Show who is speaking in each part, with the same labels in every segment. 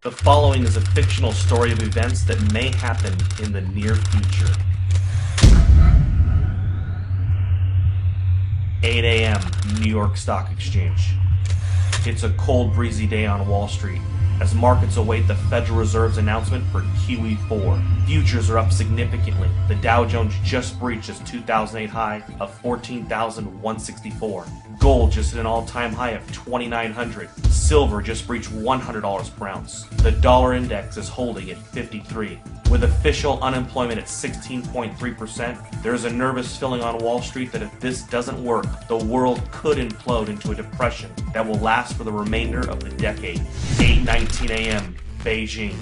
Speaker 1: The following is a fictional story of events that may happen in the near future. 8 a.m. New York Stock Exchange. It's a cold, breezy day on Wall Street as markets await the Federal Reserve's announcement for QE4. Futures are up significantly. The Dow Jones just breached its 2008 high of 14,164. Gold just hit an all-time high of 2,900. Silver just breached $100 per ounce. The dollar index is holding at 53. With official unemployment at 16.3%, there is a nervous feeling on Wall Street that if this doesn't work, the world could implode into a depression that will last for the remainder of the decade. 8:19 a.m. Beijing.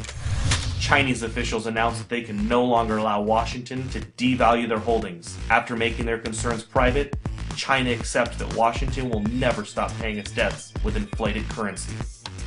Speaker 1: Chinese officials announced that they can no longer allow Washington to devalue their holdings. After making their concerns private, China accepts that Washington will never stop paying its debts with inflated currency.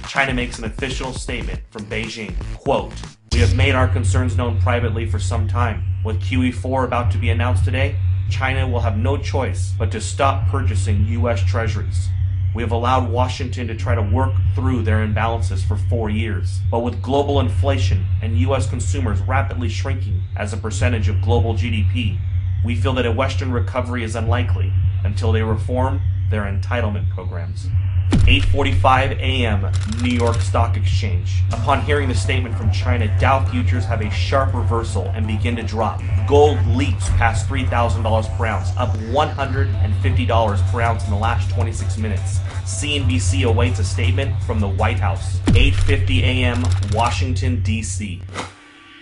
Speaker 1: China makes an official statement from Beijing, quote, "We have made our concerns known privately for some time. With QE4 about to be announced today, China will have no choice but to stop purchasing U.S. treasuries. We have allowed Washington to try to work through their imbalances for 4 years. But with global inflation and U.S. consumers rapidly shrinking as a percentage of global GDP, we feel that a Western recovery is unlikely until they reform their entitlement programs." 8:45 a.m. New York Stock Exchange. Upon hearing the statement from China, Dow futures have a sharp reversal and begin to drop. Gold leaps past $3,000 per ounce, up $150 per ounce in the last 26 minutes. CNBC awaits a statement from the White House. 8:50 a.m. Washington, D.C.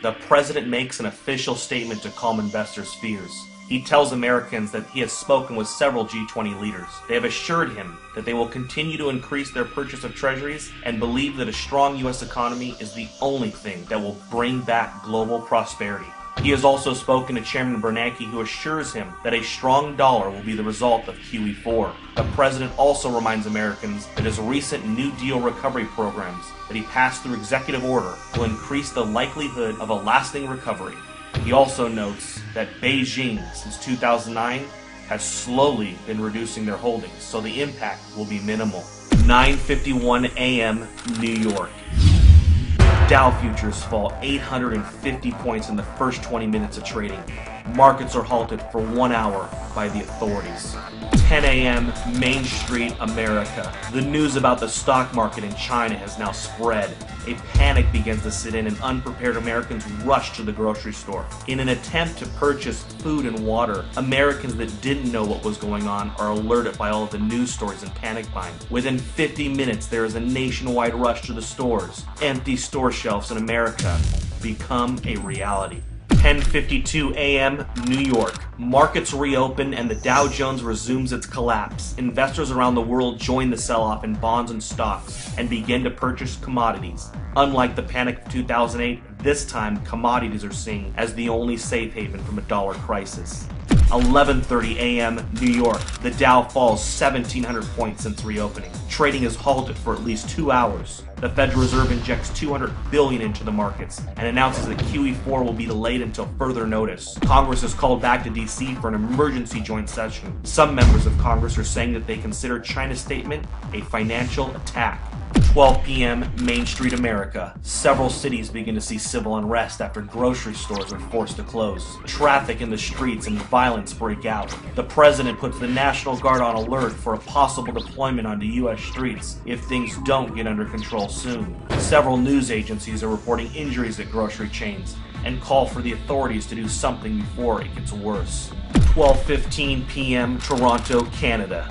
Speaker 1: The president makes an official statement to calm investors' fears. He tells Americans that he has spoken with several G20 leaders. They have assured him that they will continue to increase their purchase of treasuries and believe that a strong U.S. economy is the only thing that will bring back global prosperity. He has also spoken to Chairman Bernanke, who assures him that a strong dollar will be the result of QE4. The president also reminds Americans that his recent New Deal recovery programs that he passed through executive order will increase the likelihood of a lasting recovery. He also notes that Beijing, since 2009, has slowly been reducing their holdings, so the impact will be minimal. 9:51 a.m. New York. Dow futures fall 850 points in the first 20 minutes of trading. Markets are halted for 1 hour by the authorities. 10 a.m. Main Street, America. The news about the stock market in China has now spread. A panic begins to set in and unprepared Americans rush to the grocery store. In an attempt to purchase food and water, Americans that didn't know what was going on are alerted by all of the news stories and panic buying. Within 50 minutes, there is a nationwide rush to the stores. Empty store shelves in America become a reality. 10:52 a.m. New York. Markets reopen and the Dow Jones resumes its collapse. Investors around the world join the sell-off in bonds and stocks and begin to purchase commodities. Unlike the panic of 2008, this time commodities are seen as the only safe haven from a dollar crisis. 11:30 a.m. New York. The Dow falls 1,700 points since reopening. Trading is halted for at least 2 hours. The Federal Reserve injects $200 billion into the markets and announces that QE4 will be delayed until further notice. Congress is called back to D.C. for an emergency joint session. Some members of Congress are saying that they consider China's statement a financial attack. 12 p.m. Main Street, America. Several cities begin to see civil unrest after grocery stores are forced to close. Traffic in the streets and violence break out. The president puts the National Guard on alert for a possible deployment onto U.S. streets if things don't get under control soon. Several news agencies are reporting injuries at grocery chains and call for the authorities to do something before it gets worse. 12:15 p.m. Toronto, Canada.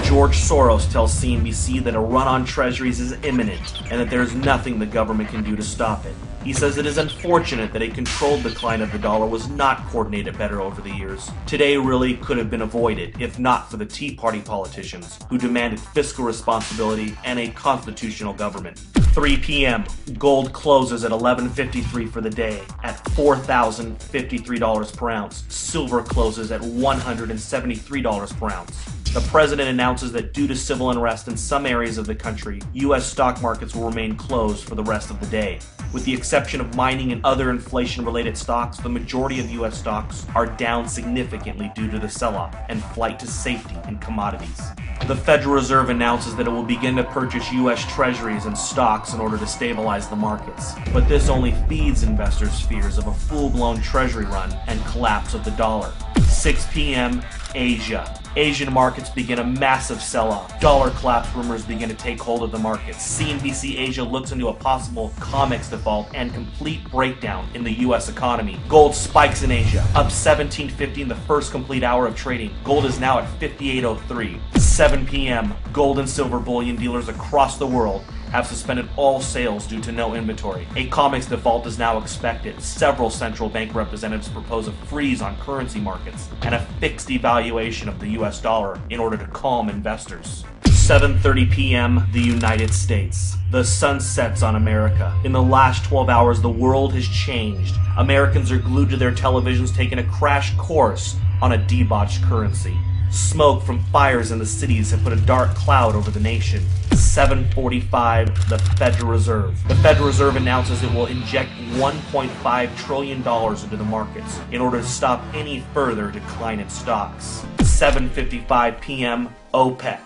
Speaker 1: George Soros tells CNBC that a run on treasuries is imminent and that there is nothing the government can do to stop it. He says it is unfortunate that a controlled decline of the dollar was not coordinated better over the years. Today really could have been avoided if not for the Tea Party politicians who demanded fiscal responsibility and a constitutional government. 3 p.m. Gold closes at $11.53 for the day at $4,053 per ounce. Silver closes at $173 per ounce. The president announces that due to civil unrest in some areas of the country, U.S. stock markets will remain closed for the rest of the day. With the exception of mining and other inflation-related stocks, the majority of U.S. stocks are down significantly due to the sell-off and flight to safety in commodities. The Federal Reserve announces that it will begin to purchase U.S. treasuries and stocks in order to stabilize the markets. But this only feeds investors' fears of a full-blown treasury run and collapse of the dollar. 6 p.m. Asia. Asian markets begin a massive sell-off. Dollar collapse rumors begin to take hold of the markets. CNBC Asia looks into a possible COMEX default and complete breakdown in the U.S. economy. Gold spikes in Asia, up 1750 in the first complete hour of trading. Gold is now at 58.03. 7 p.m. Gold and silver bullion dealers across the world have suspended all sales due to no inventory. A COMEX default is now expected. Several central bank representatives propose a freeze on currency markets and a fixed devaluation of the US dollar in order to calm investors. 7:30 p.m. The United States. The sun sets on America. In the last 12 hours, the world has changed. Americans are glued to their televisions, taking a crash course on a debauched currency. Smoke from fires in the cities have put a dark cloud over the nation. 7:45, the Federal Reserve. The Federal Reserve announces it will inject $1.5 trillion into the markets in order to stop any further decline in stocks. 7:55 p.m., OPEC.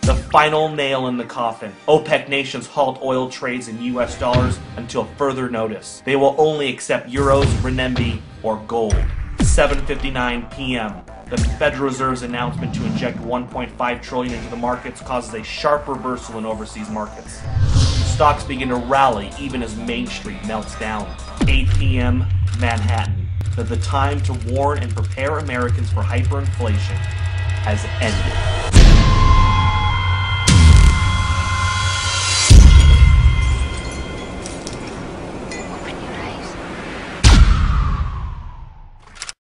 Speaker 1: The final nail in the coffin. OPEC nations halt oil trades in US dollars until further notice. They will only accept euros, renminbi, or gold. 7:59 p.m. The Federal Reserve's announcement to inject $1.5 trillion into the markets causes a sharp reversal in overseas markets. Stocks begin to rally even as Main Street melts down. 8 p.m. Manhattan. That the time to warn and prepare Americans for hyperinflation has ended.